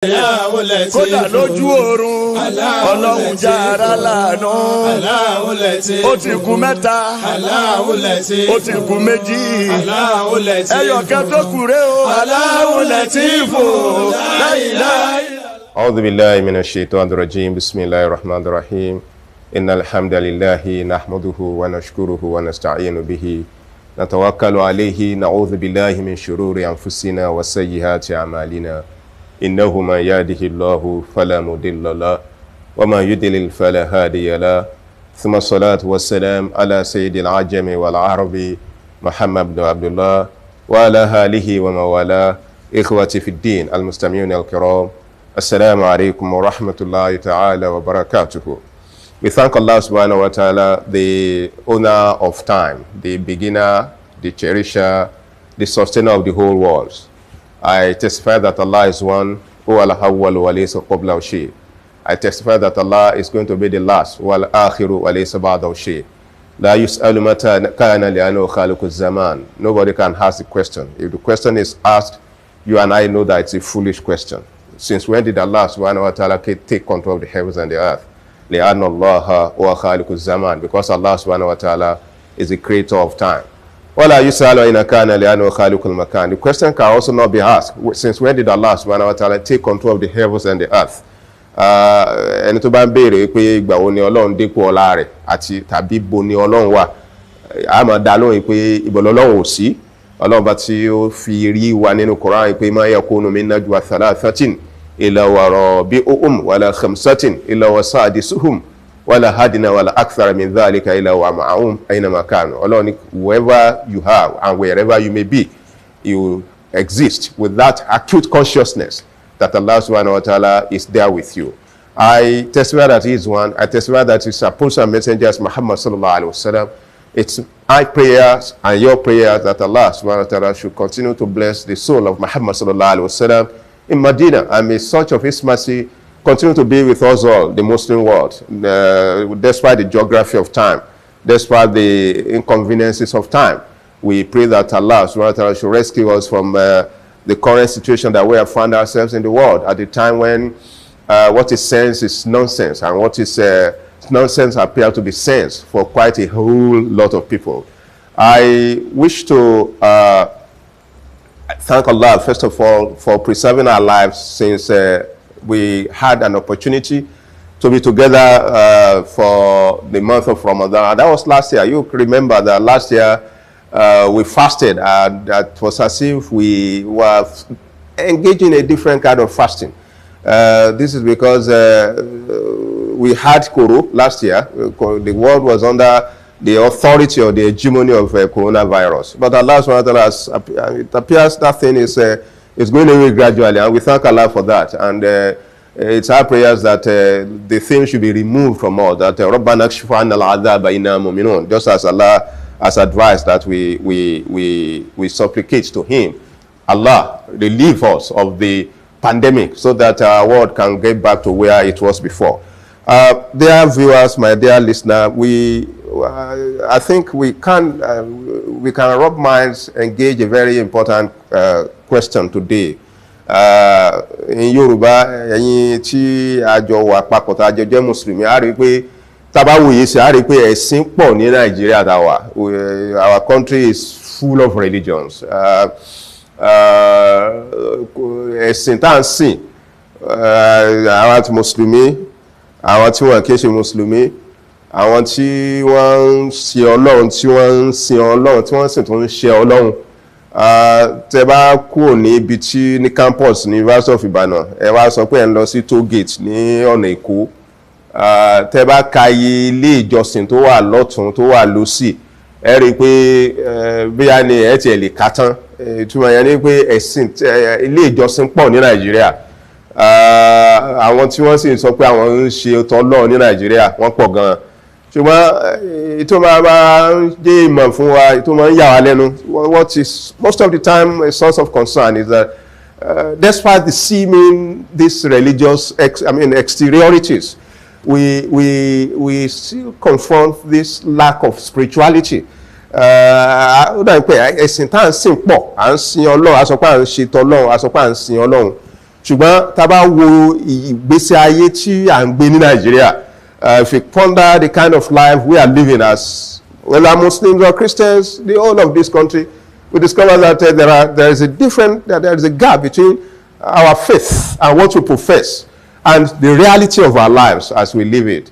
kódà lójú oorun ọlọ́run jára lànà ó ti kù mẹ́ta ó ti kù méjì ẹyọ̀kẹ́ tó kù rẹ̀ o Allahu Latifu la ilaha. أعوذ بالله من الشيطان الرجيم بسم الله الرحمن الرحيم إن الحمد لله نحمده ونشكره ونستعين به نتوكل عليه نعوذ بالله من شرور أنفسنا وسيئات أعمالنا إنه من يهده الله فلا مضل له ومن يضلل فلا هادي له ثم الصلاة والسلام على سيد العجم والعرب محمد بن عبد الله وعلى آله ومن والاه إخوتي في الدين المستمعين الكرام Assalamu alaikum wa rahmatullahi ta'ala wa barakatuhu. We thank Allah subhanahu wa ta'ala, the owner of time, the beginner, the cherisher, the sustainer of the whole world. I testify that Allah is one, huwa al-awwal wa laysa qablahu shay'. I testify that Allah is going to be the last, wal akhiru wa laysa ba'dahu shay'. La yus'alu mata kana li'annahu khaliqu zaman. Nobody can ask the question. If the question is asked, you and I know that it's a foolish question. Since when did Allah subhanahu wa ta'ala take control of the heavens and the earth? لِأَنَّ اللَّهَ هُوَ خَالِقُ الزَّمَانِ. Because Allah subhanahu wa ta'ala is the creator of time. وَلَا يُسْأَلُ إِنَّ كَانَ لِأَنَّهُ خَالِقُ الْمَكَانِ. The question can also not be asked. Since when did Allah subhanahu wa ta'ala take control of the heavens and the earth? Ẹni tó bá ń béèrè pé ìgbà wo ni Ọlọ́run dépò ọlá rẹ̀ àti tàbí bo ni Ọlọ́run wà, a máa dá lóhùn pé ibo l'Ọlọ́run ò sí. Ọlọ́run bá tí ó fi rí wa nínú Quran pé ma yakunu min najwa thalathatin إلا ورابعهم ولا خمسة إلا وسادسهم ولا أدنى ولا أكثر من ذلك إلا ومعهم أينما كانوا. Alone, whoever you have and wherever you may be, you exist with that acute consciousness that Allah subhanahu wa ta'ala is there with you. I testify that He is one. I testify that His apostle and messengers Muhammad sallallahu alaihi wasallam. It's my prayers and your prayers that Allah subhanahu wa ta'ala should continue to bless the soul of Muhammad sallallahu alaihi wasallam in Medina, and may such of His mercy continue to be with us all, the Muslim world, despite the geography of time, despite the inconveniences of time. We pray that Allah subhanahu wa ta'ala should rescue us from the current situation that we have found ourselves in the world at the time when what is sense is nonsense, and what is nonsense appears to be sense for quite a whole lot of people. I wish to thank Allah, first of all, for preserving our lives since we had an opportunity to be together for the month of Ramadan. That was last year. You remember that last year we fasted, and that was as if we were engaging in a different kind of fasting. This is because we had Koro last year. The world was under the authority or the hegemony of coronavirus. But Allah subhanahu wa ta'ala, it appears that thing is going away gradually, and we thank Allah for that. And it's our prayers that the thing should be removed from all, that رَبَّنَا اكْشِفْ عَنَّا الْعَذَابَ إِنَّا مُؤْمِنُونَ, just as Allah has advised that we supplicate to Him, Allah, relieve us of the pandemic so that our world can get back to where it was before. Dear viewers, my dear listener, I think we can rub minds, engage a very important question today. In Yoruba, ẹ̀yin tí àjọ wà papọ̀ tá jọ jẹ́ Mùsùlùmí, a rí pé tá bá wòye sí, a rí pé ẹ̀sìn pọ̀ ní Nàìjíríà tá wà. Our country is full of religions. Ẹ̀sìn tá ń sìn, àwọn tí Mùsùlùmí, àwọn tí wọ́n kìí ṣe Mùsùlùmí, àwọn tí wọ́n ń sin Ọlọ́run, tí wọ́n ń sin Ọlọ́run, tí wọ́n sì tún ń ṣe Ọlọ́run. Tẹ́ bá kúrò ní ibi tí ní campus ní University of Ibadan, ẹ wá sọ pé ẹ ń lọ sí toll gate ní ọ̀nà Èkó. Tẹ́ bá ka iye ilé ìjọsìn tó wà lọ́tún tó wà lósì, ẹ rí i pé bóyá ni ẹ tiẹ̀ lè kà tán. Ìtumọ̀ yẹn ni pé ẹ̀sìn ilé ìjọsìn pọ̀ ní Nàìjíríà. Àwọn tí wọ́n sì sọ pé àwọn ń ṣe tọ́lọ́ ní Nàìjíríà wọ́n pọ̀ gan-an. Ṣùgbọ́n ìtò máa ń jẹ́ ìmọ̀ fún wa, ìtò máa ń yà wá lẹ́nu. What is most of the time a source of concern is that despite the seeming these religious exteriorities, we still confront this lack of spirituality. Ó dàbí pé ẹ̀sìn tá à ń sìn pọ̀, à ń sin Ọlọ́run, a sọ pé à ń ṣe tọ́lọ́run, a sọ pé à ń sin Ọlọ́run. ṣùgbọ́n tá a bá wo ìgbésí ayé tí à ń gbé ní Nàìjíríà, if you ponder the kind of life we are living as whether Muslims or Christians, the whole of this country, we discover that there is a gap between our faith and what we profess and the reality of our lives as we live it.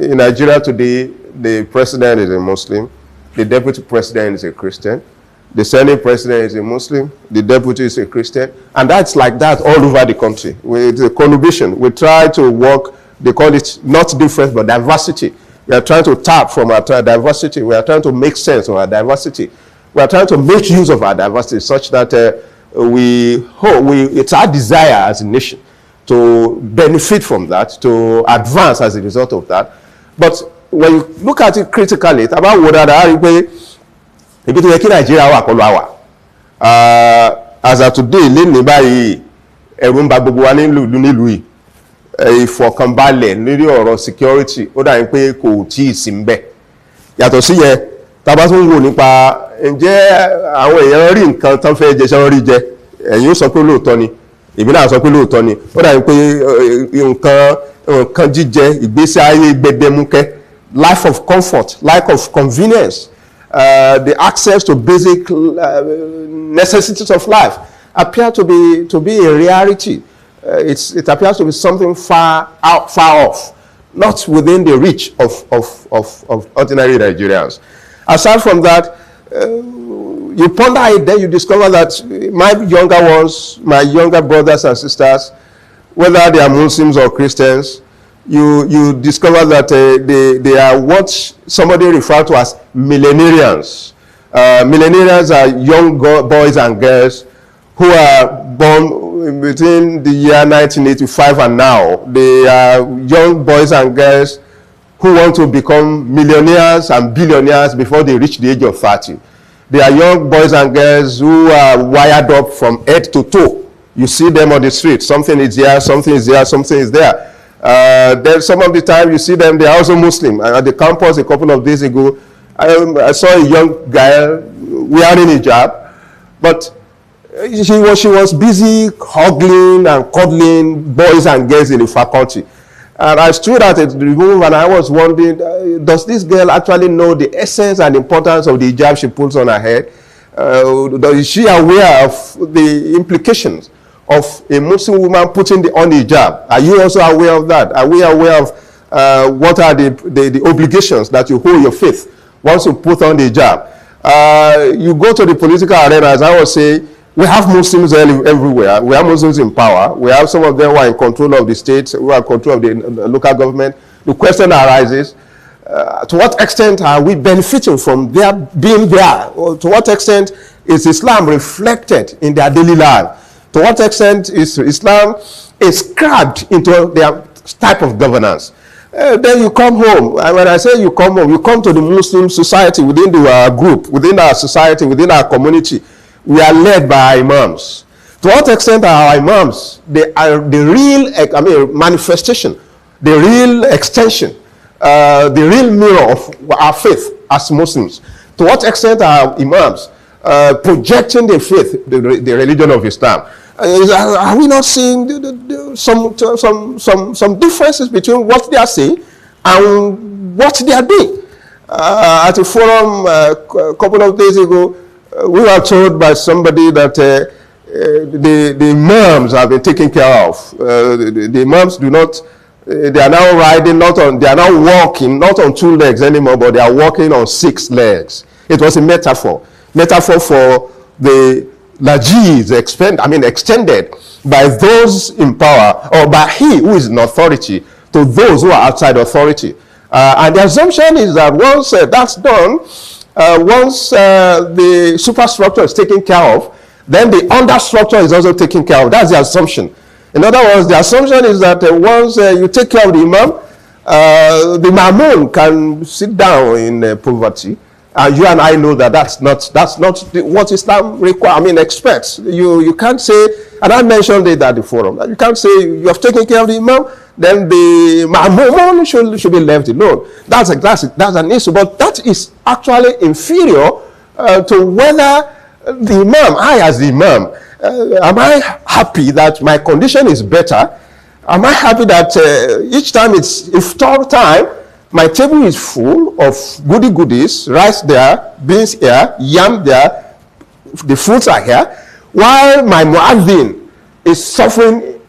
In Nigeria today, the president is a Muslim, the deputy president is a Christian, the Senate president is a Muslim, the deputy is a Christian, and that's like that all over the country. It's a conurbation. We try to work, they call it not difference but diversity. We are trying to tap from our diversity. We are trying to make sense of our diversity. We are trying to make use of our diversity such that it's our desire as a nation to benefit from that, to advance as a result of that. But when you look at it critically, it's about what ibi tó yẹ kí Nàìjíríà wà kọ́ ló wà. As of today, lẹ́nu báyìí ẹ̀rù ń ba gbogbo wa nílùú yìí. Ìfọ̀kànbalẹ̀ lórí ọ̀rọ̀ security ó dà ní pé kò tí ì sí ń bẹ̀. Yàtọ̀ sí yẹn, tá bá tún wò nípa ǹjẹ́ àwọn èèyàn rí nǹkan tán fẹ́ jẹ ṣé wọ́n rí jẹ, ẹ̀yin ó sọ pé lóòótọ́ ni, èmi náà sọ pé lóòótọ́ ni. Ó dà ní pé nǹkan jíjẹ, ìgbésí ayé gbẹdẹmukẹ́, life of comfort, life of convenience, the access to basic necessities of life appear to be a reality. It appears to be something far off, not within the reach of ordinary Nigerians. Aside from that, you ponder it, then you discover that my younger brothers and sisters, whether they are Muslims or Christians, you discover that they are what somebody referred to as millenarians. Millenarians are young boys and girls who are born between the year 1985 and now. They are young boys and girls who want to become millionaires and billionaires before they reach the age of 30. They are young boys and girls who are wired up from head to toe. You see them on the street. Something is here, something is there, something is there. Then some of the time you see them, they are also Muslim. At the campus a couple of days ago, I saw a young girl wearing a hijab, but she was busy hugging and cuddling boys and girls in the faculty. And I stood at the room and I was wondering, does this girl actually know the essence and importance of the hijab she puts on her head? Is she aware of the implications of a Muslim woman putting on the hijab? Are you also aware of that? Are we aware of what are the obligations that you hold your faith once you put on the hijab? You go to the political arena, as I was saying, we have Muslims everywhere. We have Muslims in power. We have some of them who are in control of the state, who are in control of the local government. The question arises, to what extent are we benefiting from their being there? Or to what extent is Islam reflected in their daily life? To what extent is Islam inscribed into their type of governance? Then you come home. And when I say you come home, you come to the Muslim society within the group, within our society, within our community. We are led by imams. To what extent are our imams? They are the real, manifestation, the real extension, the real mirror of our faith as Muslims. To what extent are imams projecting their faith, the religion of Islam? Are we not seeing some differences between what they are saying and what they are doing? At a forum a couple of days ago, we were told by somebody that the imams have been taken care of. The imams do not, they are now riding, they are now walking, not on 2 legs anymore, but they are walking on 6 legs. It was a metaphor for the lajeez extended by those in power, or by he who is in authority, to those who are outside authority. And the assumption is that once that's done, once the superstructure is taken care of, then the understructure is also taken care of. That's the assumption. In other words, the assumption is that once you take care of the imam, the mamun can sit down in poverty. And you and I know that that's not what Islam expects. You can't say, and I mentioned it at the forum, that you can't say you have taken care of the imam, then the ma'mum should be left alone. That's an issue, but that is actually inferior to whether the imam, I as the imam, Am I happy that my condition is better? Am I happy that each time it's iftar time, my table is full of goodies, rice there, beans here, yam there, the fruits are here, while my muazzin is suffering,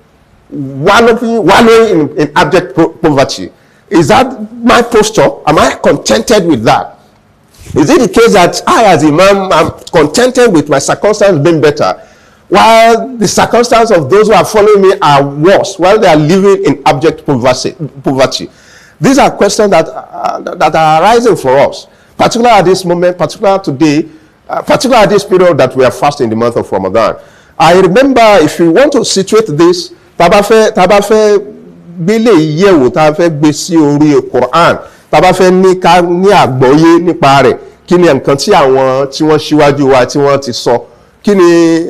wallowing in abject poverty? Is that my posture? Am I contented with that? Is it the case that I, as Imam, am contented with my circumstance being better, while the circumstance of those who are following me are worse, while they are living in abject poverty? These are questions that are arising for us, particularly at this moment, particularly today, particularly at this period that we are fasting in the month of Ramadan. I remember, if you want to situate this, tabafe gbélé yẹ̀wò tá a fẹ́ gbé sí orí Quran, tá a bá fẹ́ ní àgbọ́yé nípa rẹ̀, kí ni nǹkan tí àwọn tí wọ́n ṣíwájú wa tí wọ́n ti sọ, kí ni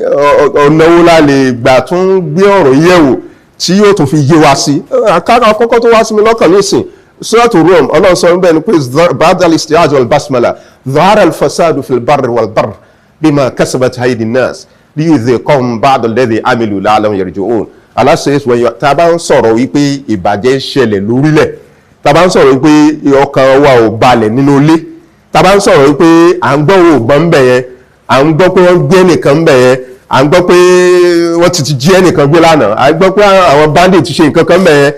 ọ̀nà wo la lè gbà tún gbé ọ̀rọ̀ yẹ̀wò tí yóò tún fi yé wa sí. Àkọ́kọ́ tó wá sí mi lọ́kàn nísìn, Suratu Rum, Ọlọ́run sọ níbẹ̀ ni pé ba'da al-isti'aza wal basmala dhahara al-fasadu fil barri wal bahr bima kasabat aydi an-nas liyudhiqahum ba'da alladhi amilu la'allahum yarji'un. Allah says, when tá a bá ń sọ̀rọ̀ wípé ìbàjẹ́ ṣẹlẹ̀ lórílẹ̀, tá a bá ń sọ̀rọ̀ wípé ọkàn wa ò balẹ̀ nínú ilé, tá a bá ń sọ̀rọ̀ wípé à ń gbọ́ ògbọ́n ń bẹ̀ yẹn, à ń gbọ́ pé wọ́n gbé ẹnìkan ń bẹ̀ yẹn, à ń gbọ́ pé wọ́n ti jí ẹnìkan gbé lánàá, à ń gbọ́ pé àwọn bandit ti ṣe nǹkan kan ń bẹ̀ yẹn.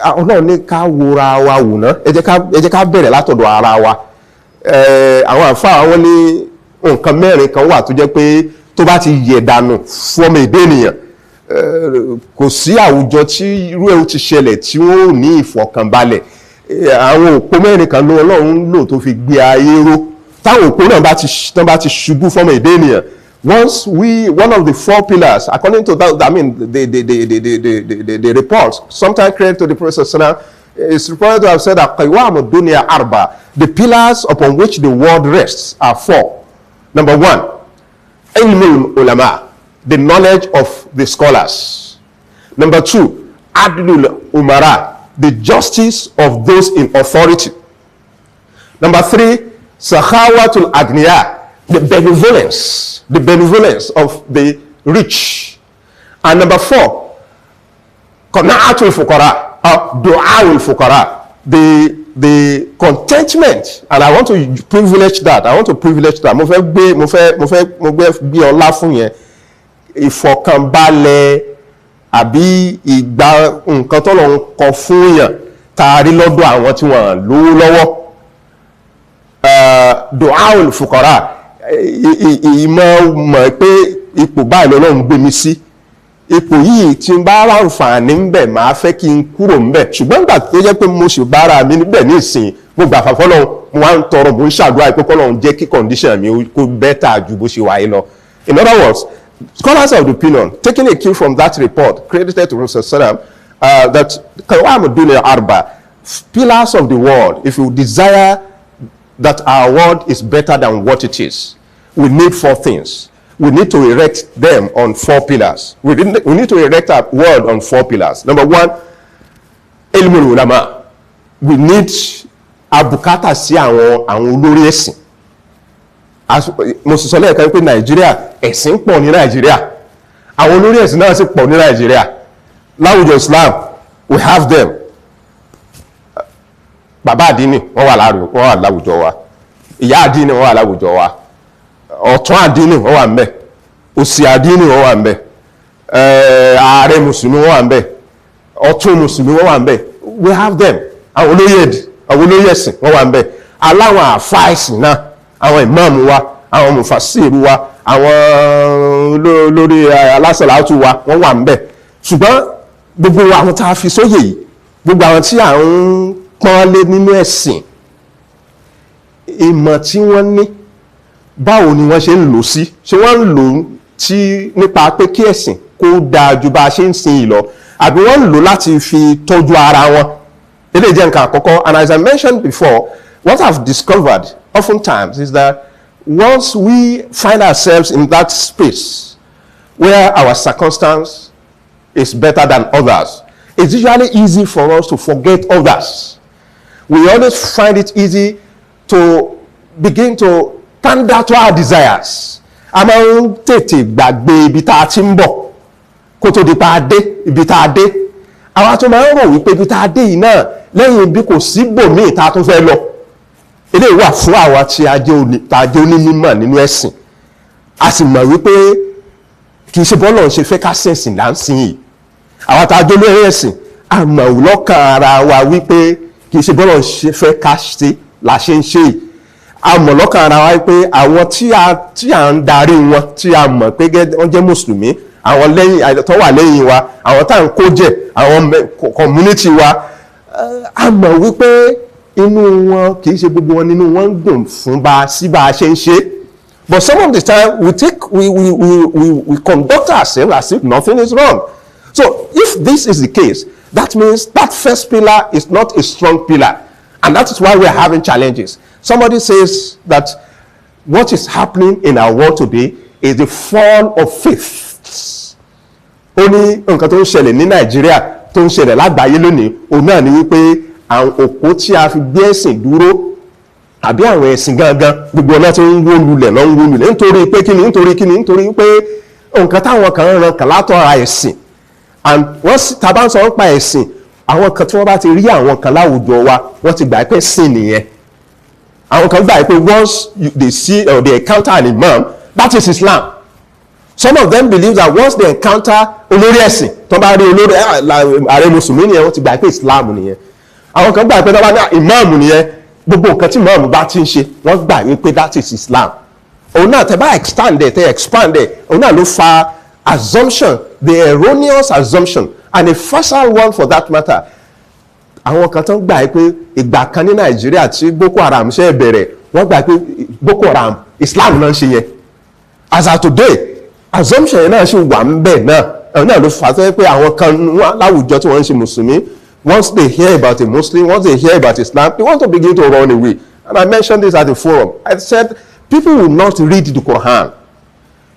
Ọlọ́run ní ká wora wa wò ná, ẹ jẹ́ ká bẹ̀rẹ̀ látọ̀dọ̀ ara wa. Àwọn àfáà wọn ní nǹkan mẹ́rin kan wà tó jẹ́ pé tó bá ti yẹ̀ dànù fọ́mọ èdè ènìyàn, kò sí àwùjọ tí irú ẹ̀ ti ṣẹlẹ̀ tí wọ́n ò ní ìfọ̀kànbalẹ̀. Àwọn òpó mẹ́rin kan ló Ọlọ́run lò tó fi gbé ayé ró. Táwọn òpó náà bá ti ṣubú fọ́mọ èdè ènìyàn, one of the four pillars, according to that, I mean the reports, sometimes credited to the Prophet, is reported to have said that qiwamu dunya arba, the pillars upon which the world rests are four. Number one, ilmul ulama, the knowledge of the scholars. Number two, adlul umara, the justice of those in authority. Number three, sakhawatul agniya, the benevolence of the rich. And number four, qana'atul fuqara, du'aul fuqara, the contentment. And I want to privilege that. Mo fẹ́ gbé ọlá fún yẹn, ìfọ̀kànbalẹ̀ àbí ìgbà nǹkan tó lọ ń kọ fún yàn taari lọ́dọ̀ àwọn tí wọ́n lówó lọ́wọ́. Du'aul fuqara, ìmọ̀ pé ipò báyìí lọ́lọ́run gbé mi sí, ipò yìí tí n bá ráǹfààní ń bẹ̀ máa fẹ́ kí n kúrò ń bẹ̀, ṣùgbọ́n nígbà tó jẹ́ pé mo ṣe bára mi níbẹ̀ ní ìsìn, mo gbà fàfọ́ lọ́run, mo wá ń tọrọ, mo ń ṣàdúrà pé kọ́lọ́run jẹ́ kí condition mi kó bẹ́tà ju bó ṣe wáyé lọ. In other words, scholars of the opinion, taking a cue from that report credited to Prophet that qiwamu dunya arba, pillars of the world, if you desire that our world is better than what it is, we need four things. We need to erect them on four pillars. We need to erect our world on four pillars. Number one, ilmul ulama. We need abukata sí àwọn olórí ẹ̀sìn. Mo sì sọ lẹ́ẹ̀kan pé Nàìjíríà, ẹ̀sìn pọ̀ ní Nàìjíríà. Àwọn olórí ẹ̀sìn náà sì pọ̀ ní Nàìjíríà. Láwùjọ Islam, we have them. Bàbá àdínì wọ́n wà láwùjọ wa, ìyá àdínì wọ́n wà láwùjọ wa, ọ̀tún àdínì wọ́n wà ńbẹ̀, òsì àdínì wọ́n wà ńbẹ̀, ààrẹ mùsùlùmí wọ́n wà ńbẹ̀, ọ̀tún mùsùlùmí wọ́n wà ńbẹ̀. We have them. Àwọn olóyè ẹ̀sìn wọ́n wà ńbẹ̀, aláwọn àfáà ẹ̀sìn náà, àwọn ìmáàmù wa, àwọn mùfàsírù wa, àwọn olórí alásàlátù wa wọ́n wà ńbẹ̀. Ṣùgbọ́n gbogbo àwọn tá a fi sóyè yìí, gbogbo àwọn tí à ń pọ́n lé nínú ẹ̀sìn, ìmọ̀ tí wọ́n ní, báwo ni wọ́n ṣe ń lò sí? Ṣé wọ́n ń lò tí nípa pé kí ẹ̀sìn kó dáa ju bá a ṣe ń sìn yìí lọ, àbí wọ́n ń lò láti fi tọ́jú ara wọn? Ilé jẹ́ nǹkan àkọ́kọ́. And as I mentioned before, what I've discovered oftentimes is that once we find ourselves in that space where our circumstance is better than others, it's usually easy for us to forget others. We always find it easy to begin to pander to our desires a máa ń tètè gbàgbé ibi tá a ti ń bọ̀ kó tó di pa a dé ibi tá a dé àwa tó máa ń rò wípé ibi tá a dé yìí náà lẹ́yìn bí kò sí bòmíì tá a tún fẹ́ lọ eléyìí wà fún àwa tí a jẹ́ onímọ̀ nínú ẹ̀sìn a sì mọ̀ wípé kì í ṣe bọ́ọ̀lù ṣe fẹ́ ká sẹ̀sìn là ń sìn yìí àwa tá a jẹ́ olóyè ẹ̀sìn a mọ̀ lọ́kàn ara wa wípé kì í ṣe bọ́ọ̀lù ṣe fẹ́ ká ṣe là ṣe ń ṣe yìí a mọ̀ lọ́kàn ara wa wípé àwọn tí a ń darí wọn tí a mọ̀ pé wọ́n jẹ́ mùsùlùmí àwọn lẹ́yìn tó wà lẹ́yìn wa àwọn tá à ń kó jẹ àwọn community wa a mọ̀ wípé inú wọn kì í ṣe gbogbo wọn nínú wọn ń dùn fún bá a ṣe ń ṣe but some of the time we conduct ourselves as if nothing is wrong. So if this is the case, that means that first pillar is not a strong pillar, and that is why we are having challenges. Somebody says that what is happening in our world today is the fall of faith. Ó ní nǹkan tó ń ṣẹlẹ̀ ní Nàìjíríà tó ń ṣẹlẹ̀ lágbàáyé lónìí òun náà ni wípé àwọn òpó tí a fi gbé ẹ̀sìn dúró àbí àwọn ẹ̀sìn gangan gbogbo ọ̀nà tí ń wó lulẹ̀ nítorí pé nítorí pé nǹkan táwọn kan ń ran kàn látọ̀ra ẹ̀sìn and wọ́n sì tá bá ń sọ nípa ẹ̀sìn àwọn kan tí wọ́n bá ti rí àwọn kan láwùjọ wa wọ́n ti gbà pé sìn nìyẹn àwọn kan gbà pé once they see or they encounter an imam that is Islam. Some of them believe that once they encounter olórí ẹ̀sìn tó bá rí olórí ààrẹ mùsùlùmí nìyẹn wọ́n ti gbà pé Islam nìyẹn àwọn kan gbà pé tó bá ní imam nìyẹn gbogbo nǹkan tí imam bá ti ń ṣe wọ́n gbà wípé that is Islam. òun náà tẹ́ bá expand ẹ̀ òun náà ló fa assumption, the erroneous assumption and a facile one for that matter. Àwọn kan tó ń gbà pé ìgbà kan ní Nàìjíríà tí Boko Haram ṣe bẹ̀rẹ̀ wọ́n gbà pé Boko Haram Islam náà ń ṣe yẹn. As of today assumption yẹn náà ṣe wà ń bẹ̀ náà ló fà á pé àwọn kan láwùjọ tí wọ́n ń ṣe mùsùlùmí once they hear about a Muslim, once they hear about Islam, they want to begin to run away. And I mentioned this at the forum. I said people will not read the Quran.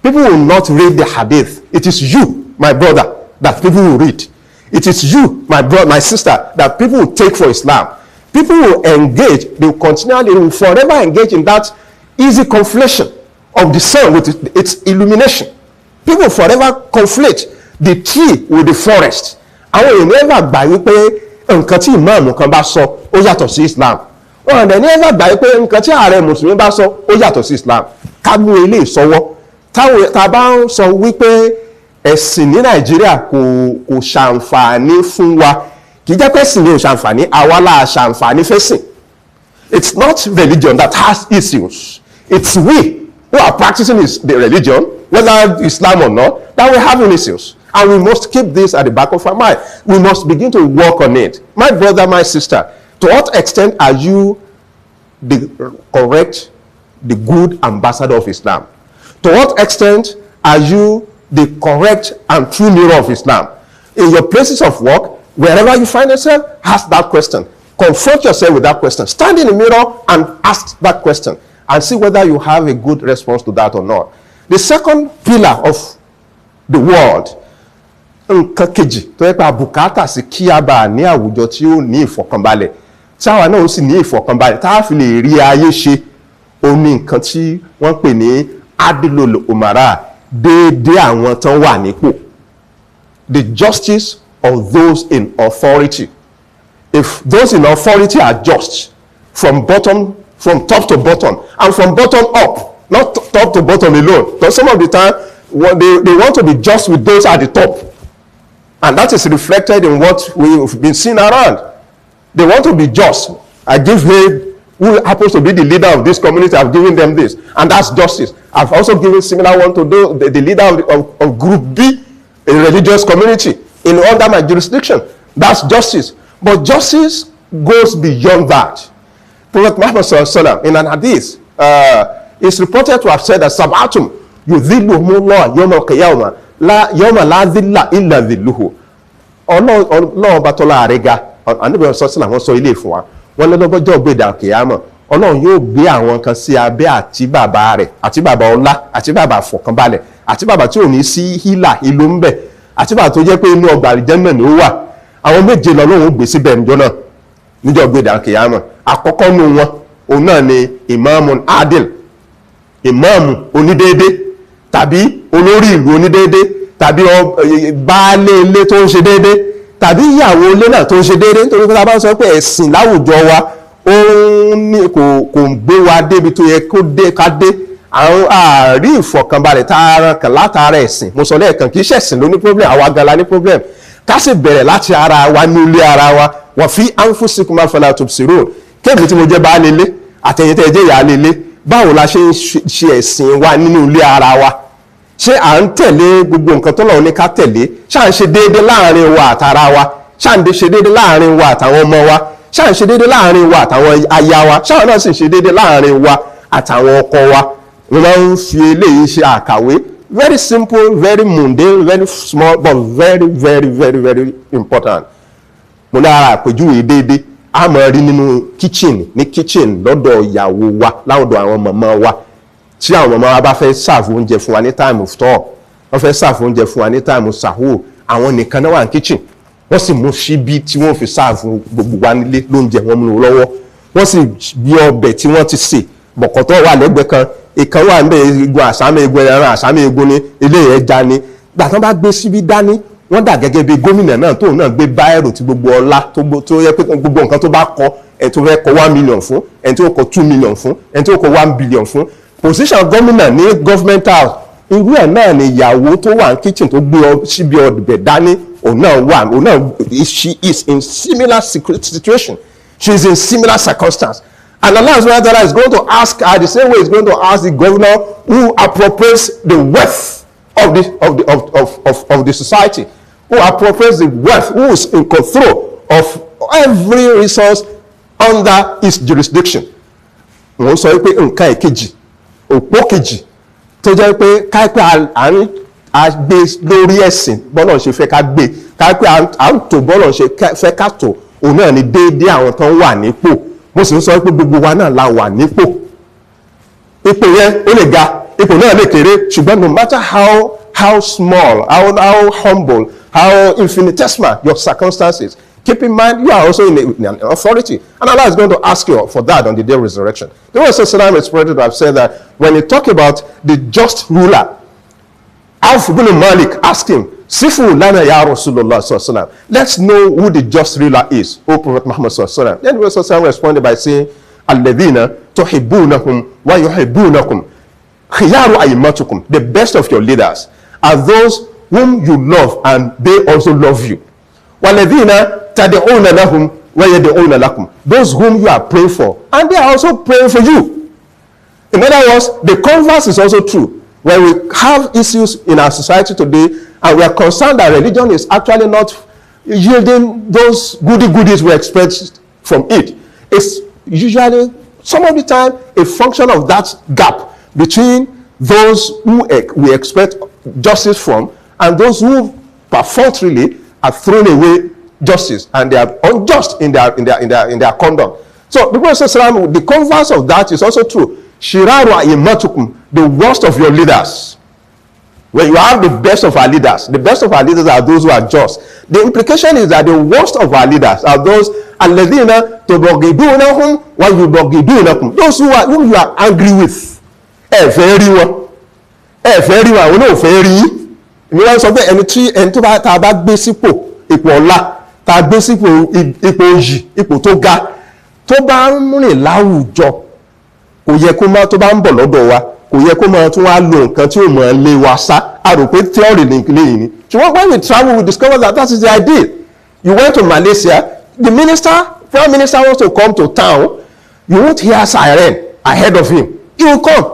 People will not read the Hadith. It is you, my brother, that people will read. It is you, my brother, my sister, that people will take for Islam. People will engage, they will continually, they will forever engage in that easy conflation of the sun with its illumination. People will forever conflate the tree with the forest. Àwọn èèyàn never gbà wípé nǹkan tí ìmáàmù kan bá sọ ó yàtọ̀ sí Islam. Wọ́n dẹ̀ never gbà wípé nǹkan tí ààrẹ mùsùlùmí bá sọ ó yàtọ̀ sí Islam. Ká mú ilé ìsọwọ́. Tá bá ń sọ wípé ẹ̀sìn ní Nàìjíríà kò ṣàǹfààní fún wa, kì í jẹ́ pé ẹ̀sìn ni ò ṣàǹfààní, àwa la ṣàǹfààní fẹ́sìn. It's not religion that has issues. It's we who are practicing the religion, whether Islam or not, that we're having issues. And we must keep this at the back of our mind. We must begin to work on it. My brother, my sister, to what extent are you the correct, the good ambassador of Islam? To what extent are you the correct and true mirror of Islam? In your places of work, wherever you find yourself, ask that question. Confront yourself with that question. Stand in the mirror and ask that question and see whether you have a good response to that or not. The second pillar of the world, nǹkan kejì tó yẹ pé àbùkátà sí kí a bá ní àwùjọ tí ó ní ìfọ̀kànbalẹ̀ tí àwa náà ó sì ní ìfọ̀kànbalẹ̀ tá a fi lè rí ayé ṣe ó ní nǹkan tí wọ́n pè ní adilul umara, déédéé àwọn tán wà nípò, the justice of those in authority. If those in authority are just from top to bottom and from bottom up, not top to bottom alone, because some of the time they want to be just with those at the top. And that is reflected in what we've been seeing around. They want to be just. I give him, who happens to be the leader of this community, I've given them this. And that's justice. I've also given similar one to the leader of Group B, a religious community, under my jurisdiction. That's justice. But justice goes beyond that. Prophet Muhammad sallallahu in an hadith is reported to have said that Sab'atum yudhilluhumullah yawma al-qiyamah yawma la dhilla illa dhilluhu. Ọlọ́run bá tọ́lá àrẹ́gá Ànábì sọ́sílà wọ́n sọ ilé fún wa wọ́n lọ́lọ́gbọ́jọ́ gbèdà kìyàmọ̀ Ọlọ́run yóò gbé àwọn kan sí abẹ́ àti bàbá rẹ̀ àti bàbá ọlá àti bàbá fọ̀kànbalẹ̀ àti bàbá tí ò ní sí hílà ìlú ń bẹ̀ àti bàbá tó jẹ́ pé inú ọgbà àlùjánnà ni ó wà. Àwọn méje lọ́lọ́run gbé síbẹ̀ níjọ́ gbèdà kìyàmọ̀. Àkọ́kọ́ nù wọn òun náà ni ìmáàmù adil, ìmáàmù onídéédé, tàbí olórí ìlú onídéédé tàbí baálé ilé tó ń ṣe déédé tàbí ìyàwó ilé náà tó ń ṣe déédé, nítorí pé tá a bá ń sọ pé ẹ̀sìn láwùjọ wa kò gbé wa débi tó yẹ ká dé. àwọn àárí ìfọ̀kànbalẹ̀ tààrà kan látara ẹ̀sìn, mo sọ lẹ́ẹ̀kan kì í ṣẹ̀sìn ló ní problem, àwa gan la ní problem. ká sì bẹ̀rẹ̀ láti ara wa ní ilé ara wa wà fi anfusikum afala tubsirun. kéèmì tí mo jẹ́ baálé ilé àtẹ̀yìntẹ̀ jẹ́ ìyáálé ilé, báwo la ṣe ń ṣe ẹ̀sìn wa nínú ilé ara wa? ṣé à ń tẹ̀lé gbogbo nǹkan tó lọ́wọ́ ní ká tẹ̀lé? ṣá ń ṣe déédé láàrin wa àtara wa? ṣá ń ṣe déédé láàrin wa àtàwọn ọmọ wa? ṣá ń ṣe déédé láàrin wa àtàwọn aya wa? ṣá náà sì ń ṣe déédé láàrin wa àtàwọn ọkọ wa? wọ́n máa ń fi eléyìí ṣe àkàwé. Very simple, very mundane, very small, but very, very, very, very important. mo lára àpèjúwe déédé a máa rí nínú kitchen lọ́dọ̀ ìyàwó wa, láwùjọ àwọn màmá wa. tí àwọn màmá wa bá fẹ́ serve oúnjẹ fún wa ní time of store, wọ́n fẹ́ serve oúnjẹ fún wa ní time of sahur, àwọn nìkan náà wà ní kitchen. wọ́n sì mú ṣíbí tí wọ́n fi serve gbogbo wa nílé lóúnjẹ wọn mú lọ́wọ́. wọ́n sì bí ọbẹ̀ tí wọ́n ti sè, bọ̀kọ̀tọ̀ wà lẹ́gbẹ̀ẹ́ kan, ìkan wà níbẹ̀ igun àsámẹ́ igun ẹran àsámẹ́ igun ní ilé ẹja ni. gbà tán bá gbé síbí dání, wọ́n dà gẹ́gẹ́ bí gómìnà náà tóun náà gbé báyẹ̀rò tí gbogbo ọlá tó yẹ pé gbogbo nǹkan tó bá kọ ẹni tó fẹ́ kọ 1 million fún, ẹni tó kọ 2 million fún, ẹni tó kọ 1 billion fún. position gómìnà ní government house, irú ẹ̀ náà ni ìyàwó tó wà ní kitchen tó gbé síbi ọbẹ̀ dání, òun náà she is in similar situation, she is in similar circumstance. And Allah subhanahu wa ta'ala is going to ask her the same way he's going to ask the governor who appropriates the wealth of the society, who appropriates the wealth, who is in control of every resource under his jurisdiction. wọ́n sọ pé nǹkan ìkejì, òpó kejì tó jẹ́ pé káìpẹ́ à gbé lórí ẹ̀sìn bọ́lọ̀ ṣe fẹ́ ká gbé, káìpẹ́ à ń tò bọ́lọ̀ ṣe fẹ́ ká tò, òun náà ni déédéé àwọn tó ń wà nípò. mo sì ń sọ pé gbogbo wa náà la wà nípò. ipò yẹn ó lè ga, ipò náà lè kéré, ṣùgbọ́n no matter how small, how humble, how infinitesimal your circumstances, keep in mind you are also in an authority, and Allah is going to ask you for that on the day of resurrection. The Prophet is reported to have said that when he talked about the just ruler, Auf ibn Malik asked him, Sifu lana ya Rasulullah sallallahu alaihi wasallam. Let's know who the just ruler is, O Prophet Muhammad sallallahu alaihi wasallam. Then the Prophet responded by saying, Alladhina tuhibbunahum wa yuhibbunakum. Khiyaru a'immatukum. The best of your leaders are those whom you love and they also love you. Walladhina tad'una lahum wa yad'una lakum. Those whom you are praying for and they are also praying for you. In other words, the converse is also true. When we have issues in our society today and we are concerned that religion is actually not yielding those goodies we expect from it, it's usually, some of the time, a function of that gap between those who we expect justice from and those who perfunctorily are throwing away justice and they are unjust in their conduct. So the Prophet ﷺ, the converse of that is also true. Shiraru a'immatukum, the worst of your leaders. When you have the best of our leaders, the best of our leaders are those who are just. The implication is that the worst of our leaders are those alladhina tubghidunahum wa yubghidunakum, those whom you are angry with. Ẹ fẹ́ rí wọn, àwọn náà fẹ́ rí. Èmi wá sọ pé ẹni tó bá tá bá gbé sípò ipò ọlá, tá gbé sípò ipò òyì, ipò tó ga, tó bá ń rìn láwùjọ, kò yẹ kó máa tó bá ń bọ̀ lọ́dọ̀ wa, kò yẹ kó máa tún wá lo nǹkan tí ó máa lé wa sá. A rò pé theory lẹ́yìn ni. Ṣùgbọ́n when we travel we discover that is the ideal. You went to Malaysia, the prime minister wants to come to town, you won't hear siren ahead of him. He will come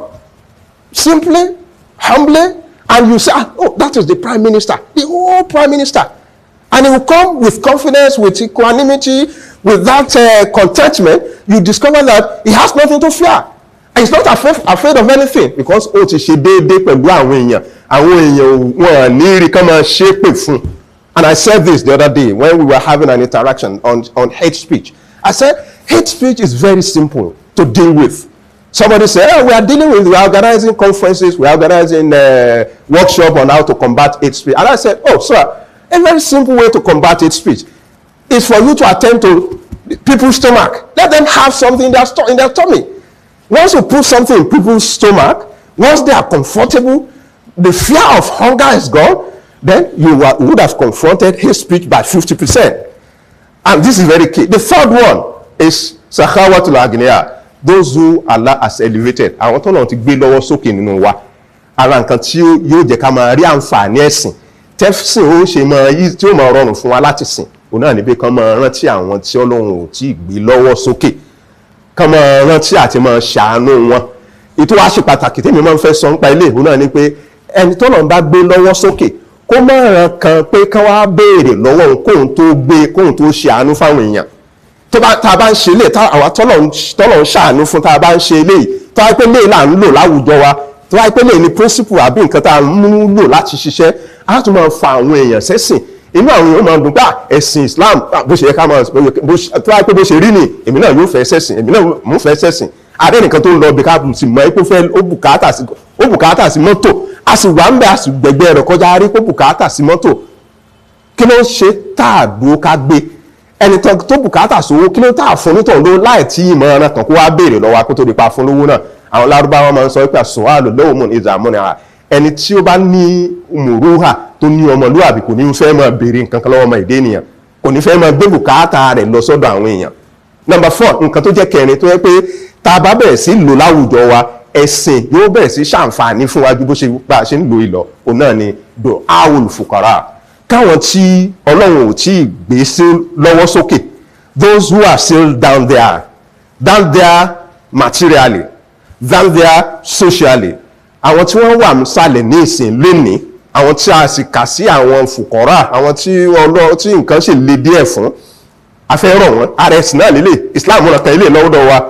simply, humbly, and you say, oh, that is the prime minister, the whole prime minister. And he will come with confidence, with equanimity, with that contentment. You discover that he has nothing to fear. And he's not afraid of anything because ó ti ṣe déédéé pẹ̀lú àwọn èèyàn wọn ní rí kán máa ṣépè fún. And I said this the other day when we were having an interaction on hate speech. I said hate speech is very simple to deal with. Somebody said, oh, we are organizing conferences, we are organizing workshop on how to combat hate speech. And I said, oh, sir, a very simple way to combat hate speech is for you to attend to people's stomach. Let them have something in their tummy. Once you put something in people's stomach, once they are comfortable, the fear of hunger is gone, then you would have confronted hate speech by 50%. And this is very key. The third one is sakhawatul agniya, those who Allah has elevated. Àwọn tó lọ́n ti gbé lọ́wọ́ sókè nínú wa. Ara nǹkan tí yóò jẹ́ ká máa rí àǹfààní ẹ̀sìn. Tẹ́sìn ó ṣe máa yí tí ó máa rọrùn fún wa láti sìn. Òun náà níbi kan máa rántí àwọn tí Ọlọ́run ò tí ì gbé lọ́wọ́ sókè. Kan máa rántí àti máa ṣàánú wọn. Ètò wa ṣe pàtàkì tèmi máa ń fẹ́ sọ nípa ilé òun náà ni pé ẹni tó lọ́n bá gbé lọ́wọ́ sókè kó má ràn kan pé ká wá béèrè lọ́wọ́ òun kóun tó ṣe àánú fáwọn èèyàn. Tá a bá ń ṣe ilé àwa tọ́lọ̀ ń ṣàánú fún tá a bá ń ṣe ilé yìí tó wáyé pé lè là ń lò láwùjọ wa tó wáyé pé lè ní principle àbí nǹkan tá a mú lò láti ṣiṣẹ́ á tún máa fa àwọn èèyàn sẹ́sìn inú àwọn èèyàn máa dùn pé ẹ̀sìn Islam bó ṣe yẹ ká máa tó wáyé pé bó ṣe rí ni èmi náà yóò fẹ́ sẹ́sìn èmi náà mò ń fẹ́ sẹ́sìn adé nìkan tó ń lọ bí ká sì mọ ipò fẹ́ ó bùkátà sí mọ́tò a sì wà ń bẹ a sì gbẹgbẹ rẹ̀ kọjá rí pé bùkátà sí mọ́tò kí ló ń ṣe tá a dúró ká gbé ẹni tó bùkátà sówó kí ló tá a fún nítọ̀ lówó láì tí ìmọ̀ràn náà kan kó wá béèrè lọ́wọ́ kó tó di pa fún lówó náà àwọn Lárúbáwá máa ń sọ pé àsùnwàlù lọ́wọ́mọ̀ ní ìzàmúnà ẹni tí ó bá ní mùrúhà tó ní ọmọlúwàbí kò ní fẹ́ máa béèrè nǹkan kan lọ́wọ́ ọmọ ìdé ènìyàn kò ní fẹ́ máa gbé bùkátà rẹ̀ lọ sọ́dọ̀ àwọn èèyàn. Number 4 nǹkan tó jẹ́ kẹrin tó yẹ pé tá a bá bẹ̀rẹ̀ sí lò láwùjọ wa ẹ̀sìn yóò bẹ̀rẹ̀ sí ṣàǹfààní fún wa ju bó ṣe ń lo ìlọ òun náà ni do awul fukara káwọn tí Ọlọ́run ò tí ì gbé sí lọ́wọ́ sókè those who are still down there materially down there socially àwọn tí wọ́n wà nísàlẹ̀ ní ìsìn lónìí àwọn tí a sì kà sí àwọn fukara àwọn tí nǹkan ṣe le díẹ̀ fún afẹ́rọ̀ wọn ara ẹ̀sìn náà lélẹ̀ Islam wọn kan ilé lọ́wọ́dọ̀ wa.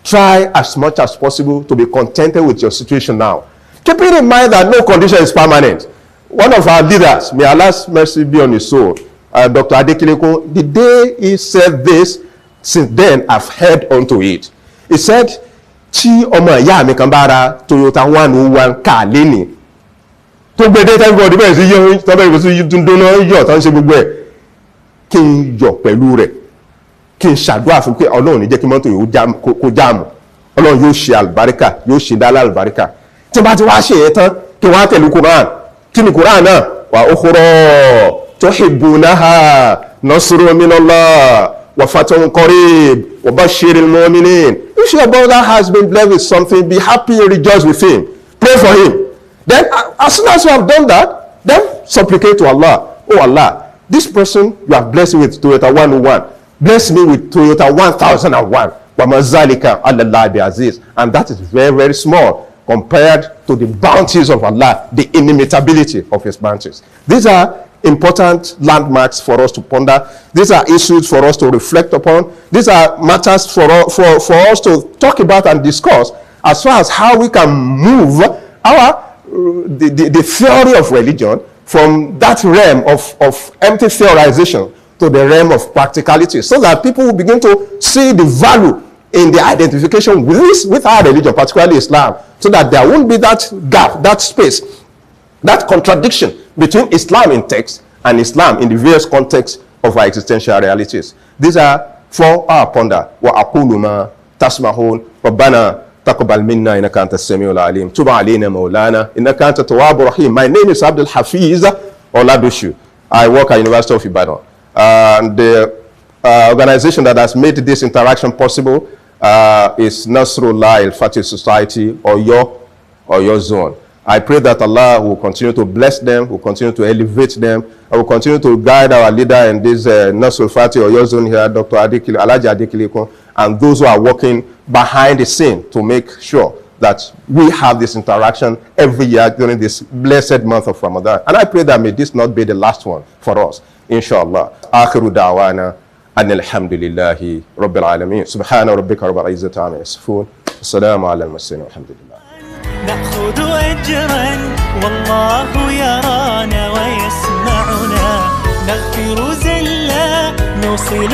Try as much as possible to be contented with your situation now. Keeping in mind that no condition is permanent. One of our leaders, may Allah's mercy be on his soul, Dr. Adekileko, the day he said this, since then I've heard unto it. He said, tí ọmọ ìyá mi kan bá ra Toyota 101 car lẹ́nìí, tó gbé dé tẹ́lifọ̀ ọdún bẹ́ẹ̀ sí yọ tọ́bẹ̀ ìgbésí dúndúnná yọ̀ tán ṣe gbogbo ẹ̀, kí n yọ̀ pẹ̀lú rẹ̀. Kí n ṣàdúrà fún pé Ọlọ́run ní jẹ́ kí mọ́tò yóò kó jáàmù Ọlọ́run yóò ṣe àlùbáríkà yóò ṣe dálá àlùbáríkà tí bá ti wá ṣe yẹn tán kí wọ́n á tẹ̀lé Quran kí ni Quran náà wa ukhra tuhibbunaha nasrun minallah wa fathun qarib wa bashiril mu'minin. If your brother has been blessed with something, be happy and rejoice with him, pray for him. Then as soon as you have done that, then supplicate to Allah. Oh Allah, this person you have blessed with Toyota 101, bless me with Toyota 1001. And that is very, very small compared to the bounties of Allah, the inimitability of his bounties. These are important landmarks for us to ponder. These are issues for us to reflect upon. These are matters for us to talk about and discuss as far as how we can move the theory of religion from that realm of empty theorization to the realm of practicality, so that people will begin to see the value in the identification with our religion, particularly Islam, so that there won't be that gap, that space, that contradiction between Islam in text and Islam in the various contexts of our existential realities. These are for our ponder. Wa aqulu ma tasmahun rabbana taqabbal minna innaka antas samiul alim tub alayna maulana innaka antat tawwabur rahim. My name is Abdul Hafiz Oladosu. I work at University of Ibadan. And the organization that has made this interaction possible is Nasrullah Al-Fatih Society Oyo Zone. I pray that Allah will continue to bless them, will continue to elevate them, and will continue to guide our leader in this Nasrul Fatih Oyo Zone here, Dr. Alhaji Adekileko, and those who are working behind the scene to make sure that we have this interaction every year during this blessed month of Ramadan. And I pray that may this not be the last one for us, inshallah. Akhiru da'wana anil hamdulillahi rabbil alamin. Subhana rabbika rabbil izzati amma yasifun. Assalamu ala al-mursalin walhamdulillah. نأخذ أجرا والله يرانا ويسمعنا نغفر زلا نوصل